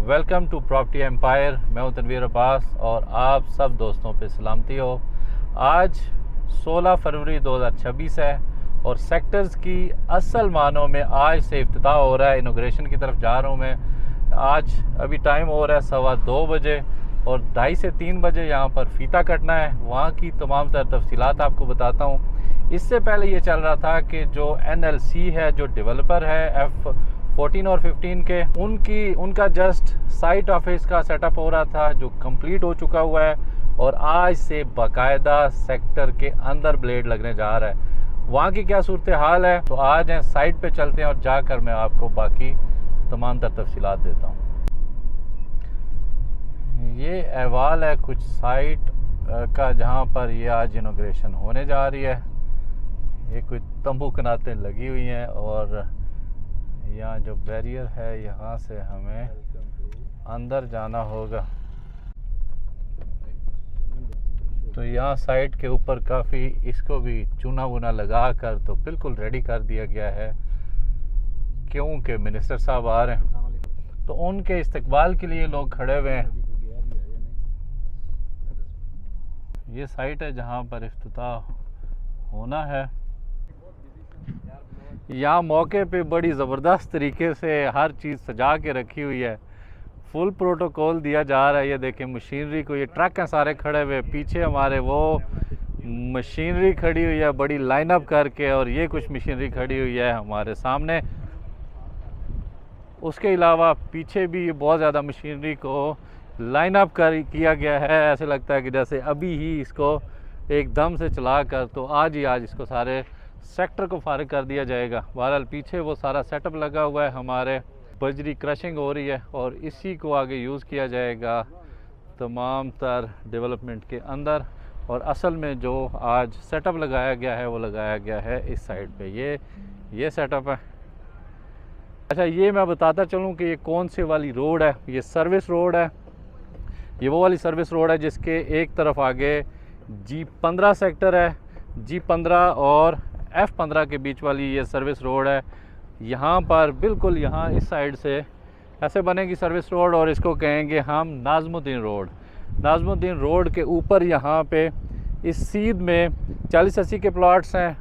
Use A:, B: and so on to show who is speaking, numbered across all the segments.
A: Welcome to property empire. मैं हूं तनवीर अब्बास और आप सब दोस्तों पे सलामती हो। आज 16 फरवरी 2026 है और सेक्टर्स की असल मानों में आज से इफ्तिताह हो रहा है। इनॉग्रेशन की तरफ जा रहा हूं मैं। आज अभी टाइम हो रहा है 2:15 बजे और 2:30 से 3 बजे यहाँ पर फीता कटना है। वहाँ की तमाम तर तफसीलात आपको बताता हूँ। इससे पहले ये चल रहा था कि जो NLC है, जो डेवलपर है F14 और 15 के, उनका जस्ट साइट ऑफिस का सेटअप हो रहा था जो कंप्लीट हो चुका हुआ है और आज से बाकायदा सेक्टर के अंदर ब्लेड लगने जा रहा है। वहाँ की क्या सूरत हाल है, तो आज हैं साइट पे चलते हैं और जाकर मैं आपको बाकी तमाम तर तफसीलात देता हूँ। ये अहवाल है कुछ साइट का जहाँ पर ये आज इनॉग्रेशन होने जा रही है। ये कुछ तंबू कनातें लगी हुई हैं और यहाँ जो बैरियर है यहाँ से हमें अंदर जाना होगा। तो यहाँ साइट के ऊपर काफ़ी इसको भी चूना वूना लगा कर तो बिल्कुल रेडी कर दिया गया है, क्योंकि मिनिस्टर साहब आ रहे हैं तो उनके इस्तकबाल के लिए लोग खड़े हुए हैं। ये साइट है जहाँ पर इफ्तिताह होना है। यहाँ मौके पे बड़ी ज़बरदस्त तरीके से हर चीज़ सजा के रखी हुई है। फुल प्रोटोकॉल दिया जा रहा है। ये देखें मशीनरी को, ये ट्रक हैं सारे खड़े हुए, पीछे हमारे वो मशीनरी खड़ी हुई है बड़ी लाइन अप करके, और ये कुछ मशीनरी खड़ी हुई है हमारे सामने। उसके अलावा पीछे भी बहुत ज़्यादा मशीनरी को लाइन अप किया गया है। ऐसे लगता है कि जैसे अभी ही इसको एकदम से चला कर तो आज इसको सारे सेक्टर को फारिग कर दिया जाएगा। बहरहाल पीछे वो सारा सेटअप लगा हुआ है, हमारे बजरी क्रशिंग हो रही है और इसी को आगे यूज़ किया जाएगा तमाम तर डेवलपमेंट के अंदर। और असल में जो आज सेटअप लगाया गया है वो लगाया गया है इस साइड पे। ये सेटअप है। अच्छा, ये मैं बताता चलूँ कि ये कौन सी वाली रोड है। ये सर्विस रोड है। ये वो वाली सर्विस रोड है जिसके एक तरफ आगे G15 सेक्टर है। G15 और F15 के बीच वाली ये सर्विस रोड है। यहाँ पर बिल्कुल यहाँ इस साइड से ऐसे बनेगी सर्विस रोड और इसको कहेंगे हम नाज़मुद्दीन रोड। नाज़मुद्दीन रोड के ऊपर यहाँ पे इस सीध में 40-80 के प्लॉट्स हैं।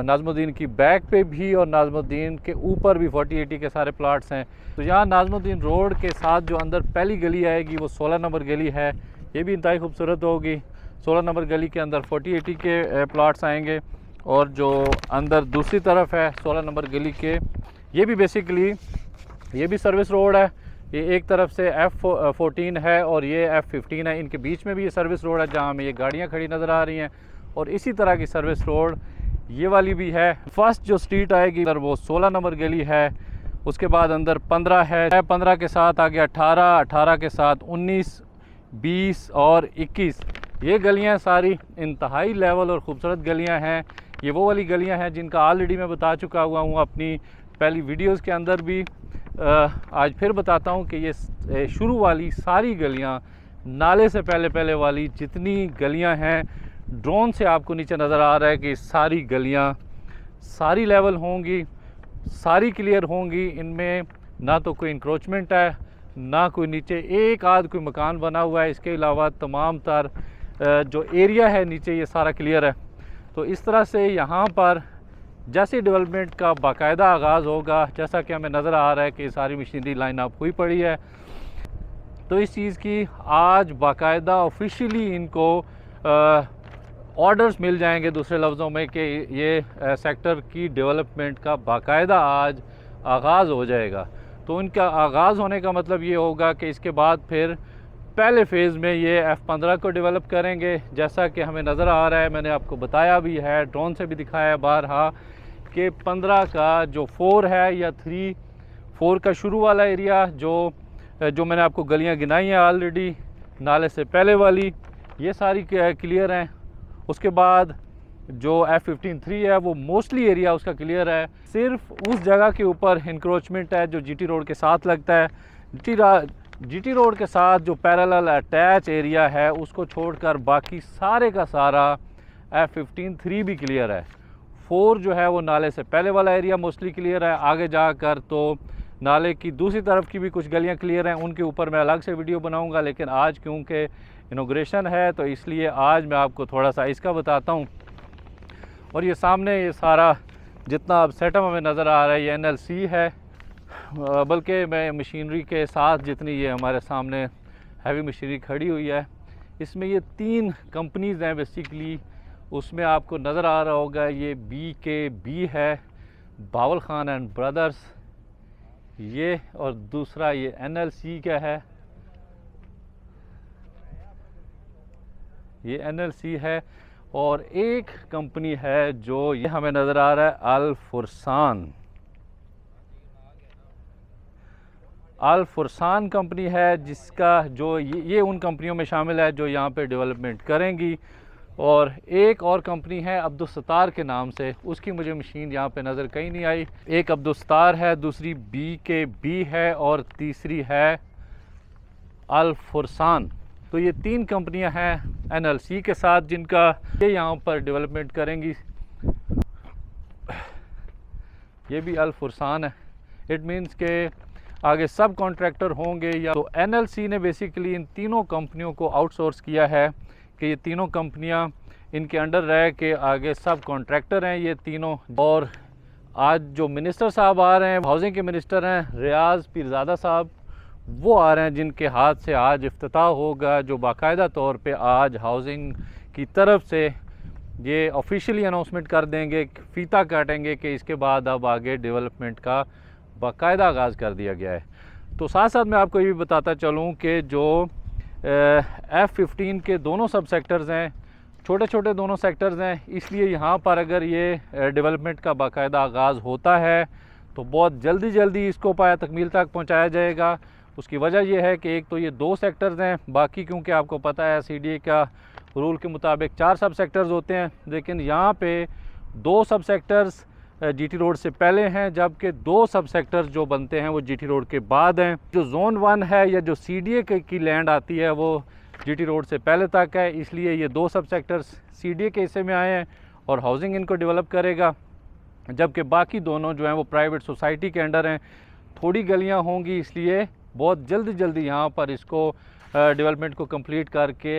A: नाज़मुद्दीन की बैक पे भी और नाज़मुद्दीन के ऊपर भी 40-80 के सारे प्लॉट्स हैं। तो यहाँ नाज़मुद्दीन रोड के साथ जो अंदर पहली गली आएगी वो 16 नंबर गली है। ये भी इंतहाई खूबसूरत होगी। 16 नंबर गली के अंदर 40-80 के प्लॉट्स आएंगे और जो अंदर दूसरी तरफ है 16 नंबर गली के, ये भी बेसिकली ये भी सर्विस रोड है। ये एक तरफ से F14 है और ये F15 है। इनके बीच में भी ये सर्विस रोड है जहाँ हमें ये गाड़ियाँ खड़ी नज़र आ रही हैं और इसी तरह की सर्विस रोड ये वाली भी है। फर्स्ट जो स्ट्रीट आएगी अंदर वो 16 नंबर गली है। उसके बाद अंदर 15 है, 15 के साथ आगे 18, 18 के साथ 19, 20 और 21। ये गलियां सारी इंतहाई लेवल और ख़ूबसूरत गलियां हैं। ये वो वाली गलियां हैं जिनका ऑलरेडी मैं बता चुका हुआ हूँ अपनी पहली वीडियोस के अंदर भी। आज फिर बताता हूँ कि ये शुरू वाली सारी गलियां, नाले से पहले वाली जितनी गलियां हैं, ड्रोन से आपको नीचे नज़र आ रहा है कि सारी गलियां सारी लेवल होंगी, सारी क्लियर होंगी। इनमें ना तो कोई इंक्रोचमेंट है, ना कोई नीचे एक आध कोई मकान बना हुआ है। इसके अलावा तमाम तर जो एरिया है नीचे ये सारा क्लियर है। तो इस तरह से यहाँ पर जैसे डेवलपमेंट का बाकायदा आगाज़ होगा, जैसा कि हमें नज़र आ रहा है कि सारी मशीनरी लाइन अप हुई पड़ी है, तो इस चीज़ की आज बाकायदा ऑफिशियली इनको ऑर्डर्स मिल जाएंगे, दूसरे लफ्ज़ों में कि ये सेक्टर की डेवलपमेंट का बाकायदा आज आगाज़ हो जाएगा। तो इनका आगाज़ होने का मतलब ये होगा कि इसके बाद फिर पहले फ़ेज़ में ये F15 को डेवलप करेंगे। जैसा कि हमें नज़र आ रहा है, मैंने आपको बताया भी है, ड्रोन से भी दिखाया है बारहा, कि 15 का जो 4 है या 3-4 का शुरू वाला एरिया जो मैंने आपको गलियां गिनाई हैं ऑलरेडी, नाले से पहले वाली, ये सारी क्लियर हैं। उसके बाद जो F15-3 है वो मोस्टली एरिया उसका क्लियर है। सिर्फ उस जगह के ऊपर इंक्रोचमेंट है जो GT रोड के साथ लगता है। GT रोड के साथ जो पैरेलल अटैच एरिया है उसको छोड़कर बाकी सारे का सारा F15-3 भी क्लियर है। 4 जो है वो नाले से पहले वाला एरिया मोस्टली क्लियर है। आगे जाकर तो नाले की दूसरी तरफ की भी कुछ गलियां क्लियर हैं, उनके ऊपर मैं अलग से वीडियो बनाऊंगा। लेकिन आज क्योंकि इनॉग्रेशन है तो इसलिए आज मैं आपको थोड़ा सा इसका बताता हूँ। और ये सामने ये सारा जितना अब सेटअप हमें नज़र आ रहा है ये NLC है, बल्कि मैं मशीनरी के साथ जितनी ये हमारे सामने हैवी मशीनरी खड़ी हुई है, इसमें ये 3 कंपनीज़ हैं बेसिकली। उसमें आपको नज़र आ रहा होगा ये BKB है, बावल खान एंड ब्रदर्स ये, और दूसरा ये NLC का है, ये NLC है। और एक कंपनी है जो ये हमें नज़र आ रहा है अल फुरसान कंपनी है, जिसका जो ये उन कंपनियों में शामिल है जो यहाँ पे डेवलपमेंट करेंगी। और एक और कंपनी है अब्दुलसत्तार के नाम से, उसकी मुझे मशीन यहाँ पे नज़र कहीं नहीं आई। एक अब्दुलसत्तार है, दूसरी BKB है और तीसरी है अल फुरसान। तो ये 3 कंपनियां हैं NLC के साथ जिनका ये यहाँ पर डेवलपमेंट करेंगी। ये भी अल फुरसान है, इट मीन्स के आगे सब कॉन्ट्रैक्टर होंगे या तो NLC ने बेसिकली इन तीनों कंपनियों को आउटसोर्स किया है कि ये तीनों कंपनियां इनके अंडर रह के आगे सब कॉन्ट्रैक्टर हैं ये तीनों। और आज जो मिनिस्टर साहब आ रहे हैं, हाउसिंग के मिनिस्टर हैं रियाज पीरजादा साहब, वो आ रहे हैं जिनके हाथ से आज इफ्तिताह होगा, जो बाकायदा तौर पे आज हाउसिंग की तरफ से ये ऑफिशियली अनाउंसमेंट कर देंगे, फीता काटेंगे कि इसके बाद अब आगे डेवलपमेंट का बाकायदा आगाज़ कर दिया गया है। तो साथ साथ मैं आपको ये भी बताता चलूँ कि जो F-15 के दोनों सब सेक्टर्स हैं, छोटे छोटे दोनों सेक्टर्स हैं, इसलिए यहाँ पर अगर ये डेवलपमेंट का बाकायदा आगाज़ होता है तो बहुत जल्दी इसको पाया तकमील तक पहुँचाया जाएगा। उसकी वजह यह है कि एक तो ये 2 सेक्टर्स हैं, बाकी क्योंकि आपको पता है CDA का रूल के मुताबिक 4 सब सेक्टर्स होते हैं, लेकिन यहाँ पे 2 सब सेक्टर्स GT रोड से पहले हैं, जबकि 2 सब सेक्टर्स जो बनते हैं वो GT रोड के बाद हैं। जो जोन 1 है या जो CDA की लैंड आती है वो GT रोड से पहले तक है, इसलिए ये 2 सब सेक्टर्स CDA के हिस्से में आए हैं और हाउसिंग इनको डेवलप करेगा, जबकि बाकी दोनों जो हैं वो प्राइवेट सोसाइटी के अंडर हैं। थोड़ी गलियाँ होंगी, इसलिए बहुत जल्दी यहाँ पर इसको डेवलपमेंट को कंप्लीट करके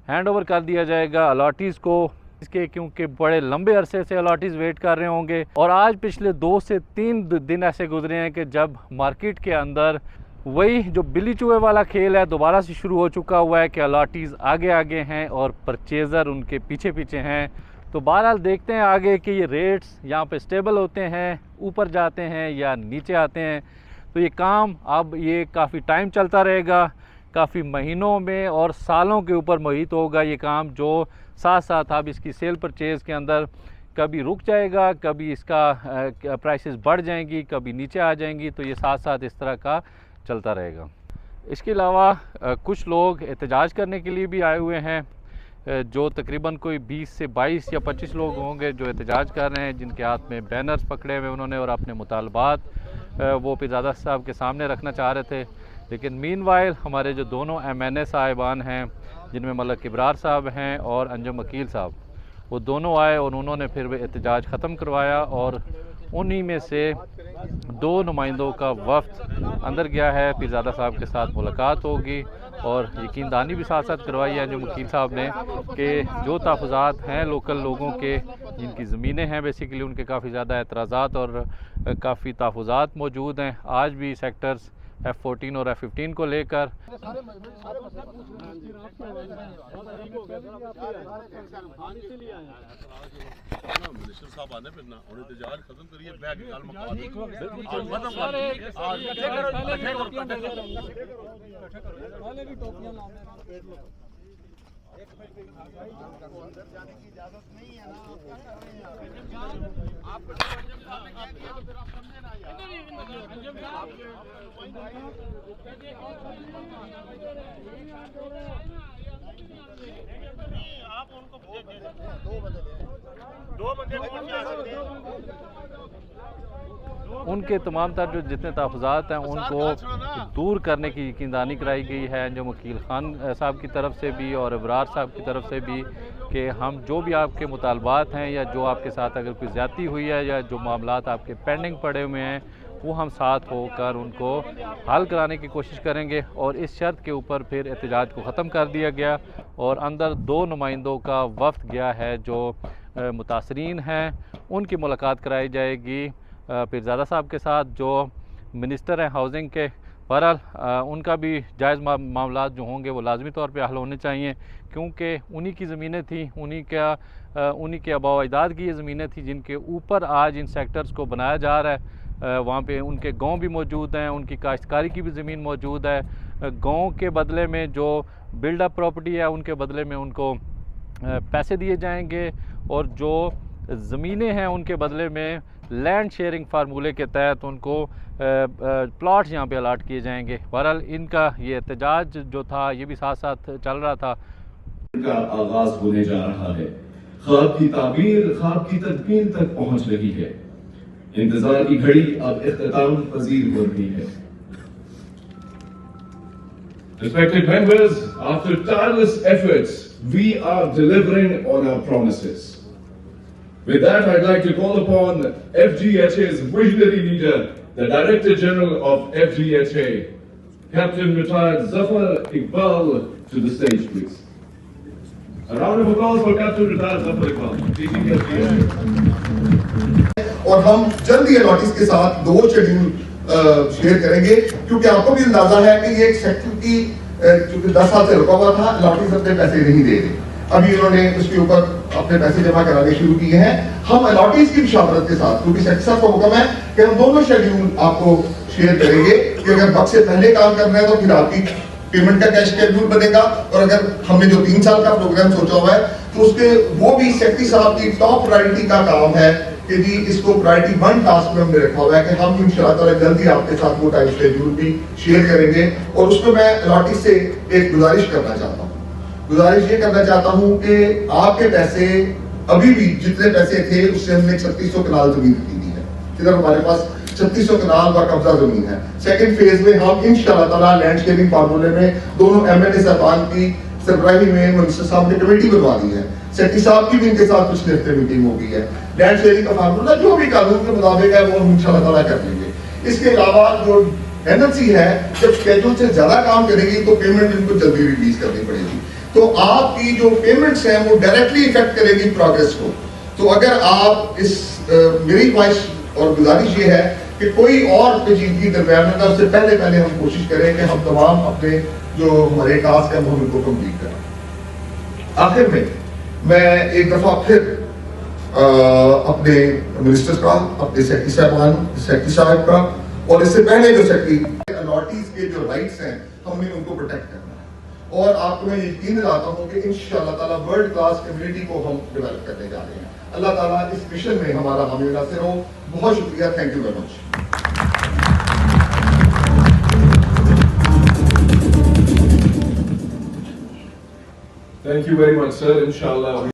A: हैंड ओवर कर दिया जाएगा अलॉटीज़ को, इसके क्योंकि बड़े लंबे अरसे से अलॉटीज़ वेट कर रहे होंगे। और आज पिछले 2 से 3 दिन ऐसे गुजरे हैं कि जब मार्केट के अंदर वही जो बिल्ली चूहे वाला खेल है दोबारा से शुरू हो चुका हुआ है कि अलॉटीज़ आगे हैं और परचेज़र उनके पीछे हैं। तो बहरहाल देखते हैं आगे कि ये रेट्स यहाँ पे स्टेबल होते हैं, ऊपर जाते हैं या नीचे आते हैं। तो ये काम अब ये काफ़ी टाइम चलता रहेगा, काफ़ी महीनों में और सालों के ऊपर मुहित होगा ये काम, जो साथ साथ अब इसकी सेल परचेज़ के अंदर कभी रुक जाएगा, कभी इसका प्राइसेस बढ़ जाएंगी, कभी नीचे आ जाएंगी। तो ये साथ साथ इस तरह का चलता रहेगा। इसके अलावा कुछ लोग एहतजाज करने के लिए भी आए हुए हैं, जो तकरीबन कोई 20 से 22 या 25 लोग होंगे जो एहतजाज कर रहे हैं, जिनके हाथ में बैनर्स पकड़े हुए उन्होंने और अपने मुतालबात वो पीरजादा साहब के सामने रखना चाह रहे थे। लेकिन मीनवाइल हमारे जो दोनों MNA साहिबान हैं, जिनमें मलक इब्रार साहब हैं और अंजुम वकील साहब, वो दोनों आए और उन्होंने फिर एहतजाज ख़त्म करवाया और उन्हीं में से 2 नुमाइंदों का वफ़द अंदर गया है। पीरजादा साहब के साथ मुलाकात होगी और यकीन दहानी भी साथ साथ करवाई है अंजुम वकील साहब ने कि जो तहफ़्फ़ुज़ात हैं लोकल लोगों के, जिनकी ज़मीनें हैं बेसिकली, उनके काफ़ी ज़्यादा एतराज़ात और काफ़ी तहफ़्फ़ुज़ात मौजूद हैं आज भी सेक्टर्स F-14 और F-15 को लेकर।
B: मिनिस्टर साहब आने फिर ना और इंतजार खत्म करिए बैग निकाल अंदर जाने की इजाजत नहीं है ना, आप क्या कर रहे हैं? आपको फिर आप समझे ना यार। आप उनको 2 बंदे
A: उनके तमाम तर जो जितने तहफ़्फ़ुज़ात हैं उनको दूर करने की यकीनदहानी कराई गई है अंजुम वकील खान साहब की तरफ से भी और इब्रार साहब की तरफ से भी कि हम जो भी आपके मुतालबात हैं या जो आपके साथ अगर कोई ज़्यादती हुई है या जो मामलात आपके पेंडिंग पड़े हुए हैं वो हम साथ होकर उनको हल कराने की कोशिश करेंगे। और इस शर्त के ऊपर फिर एहतजाज को ख़त्म कर दिया गया और अंदर 2 नुमाइंदों का वफ़द गया है जो मुतासरीन हैं, उनकी मुलाकात कराई जाएगी पीरज़ादा साहब के साथ जो मिनिस्टर हैं हाउसिंग के। बहरहाल उनका भी जायज़ मामला जो होंगे वो लाजमी तौर पे हल होने चाहिए, क्योंकि उन्हीं की ज़मीनें थी, उन्हीं के आबा अजदाद की ये ज़मीनें थी जिनके ऊपर आज इन सेक्टर्स को बनाया जा रहा है। वहाँ पे उनके गांव भी मौजूद हैं, उनकी काश्तकारी की भी ज़मीन मौजूद है। गांव के बदले में जो बिल्डअप प्रॉपर्टी है उनके बदले में उनको पैसे दिए जाएंगे और जो ज़मीनें हैं उनके बदले में लैंड शेयरिंग फार्मूले के तहत उनको प्लॉट्स यहाँ पे अलाट किए जाएंगे। बहरहाल इनका ये एहतजाज जो था ये भी साथ साथ चल रहा था।
C: का आगाज होने जा रहा है, ख्वाब की ताबीर ख्वाब की तदबीर तक पहुंच रही है, इंतजार की घड़ी अब इख्तिताम पजीर हो रही है। Respected members, after tireless efforts, we are delivering on our promises. With that, I'd like to call upon FGHA's visionary leader, the Director General of FGHA, Captain Retired Zafar Iqbal, to the stage, please. A round of applause for Captain Retired Zafar Iqbal, DGP FGHA.
D: और हम जल्द ही notice के साथ 2 schedule share करेंगे, क्योंकि आपको भी अंदाजा है कि ये एक सेक्टर की क्योंकि 10 साल से रुका हुआ था, लॉटरीज अपने पैसे नहीं दे रहे। अभी उन्होंने उसके ऊपर अपने पैसे जमा कराने शुरू किए हैं। हम अलॉटीज की मुशावरत के साथ, क्योंकि सेक्टर साहब का हुक्म है कि हम दोनों शेड्यूल आपको शेयर करेंगे कि अगर वक्त से पहले काम करना है तो फिर आपकी पेमेंट का कैश शेड्यूल बनेगा, और अगर हमने जो 3 साल का प्रोग्राम सोचा हुआ है तो उसके वो भी सेक्रेटरी साहब की टॉप प्रायोरिटी का काम है कि जी इसको प्रायोरिटी 1 टास्क में हमने रखा हुआ है कि हम इंशाअल्लाह जल्दी आपके साथ वो टाइम शेड्यूल भी शेयर करेंगे। और उसमें मैं अलॉटी से एक गुजारिश करना चाहता हूँ, गुजारिश ये करना चाहता हूँ कि आपके पैसे अभी भी जितने पैसे थे उससे हमने 3600 कनाल जमीन खरीदी है, इधर हमारे पास 3600 कनाल का कब्जा जमीन है। सेकंड फेज में हम इंशाअल्लाह ताला लैंड शेयरिंग फार्मूले में दोनों एमएनए साहबान की सरबराही में मिनिस्टर साहब ने कमेटी बनवा दी है, सेक्रेटरी साहब की भी इनके साथ पिछले हफ्ते मीटिंग हो गई है। लैंड शेयरिंग का फार्मूला जो भी कानून के मुताबिक है वो हम इंशाअल्लाह ताला कर लेंगे। इसके अलावा जो एनएलसी है जब शेड्यूल से ज्यादा काम करेगी तो पेमेंट इनको जल्दी रिलीज करनी पड़ेगी, तो आपकी जो पेमेंट्स हैं वो डायरेक्टली इफेक्ट करेगी प्रोग्रेस को। तो अगर आप इस मेरी ख्वाहिश और गुजारिश ये है कि कोई और पेचीदगी दरमियान में उससे पहले हम कोशिश करें कि हम तमाम अपने जो हमारे टास्क है वो हम इनको कंप्लीट करें। आखिर में मैं एक दफा फिर अपने मिनिस्टर का, अपने सेक्रेटरी साहब का और इससे पहले जो सेक्रेटरी अलॉटीज के जो राइट्स हैं हमने उनको प्रोटेक्ट करना है। और आपको मैं यकीन दिलाता हूँ कि इंशाअल्लाह ताला वर्ल्ड क्लास कम्युनिटी को हम डेवलप करने जा रहे हैं। अल्लाह ताला इस मिशन में हमारा हामी नासिर हो। बहुत शुक्रिया, thank you very much.
C: Thank you very much, sir. Inshallah.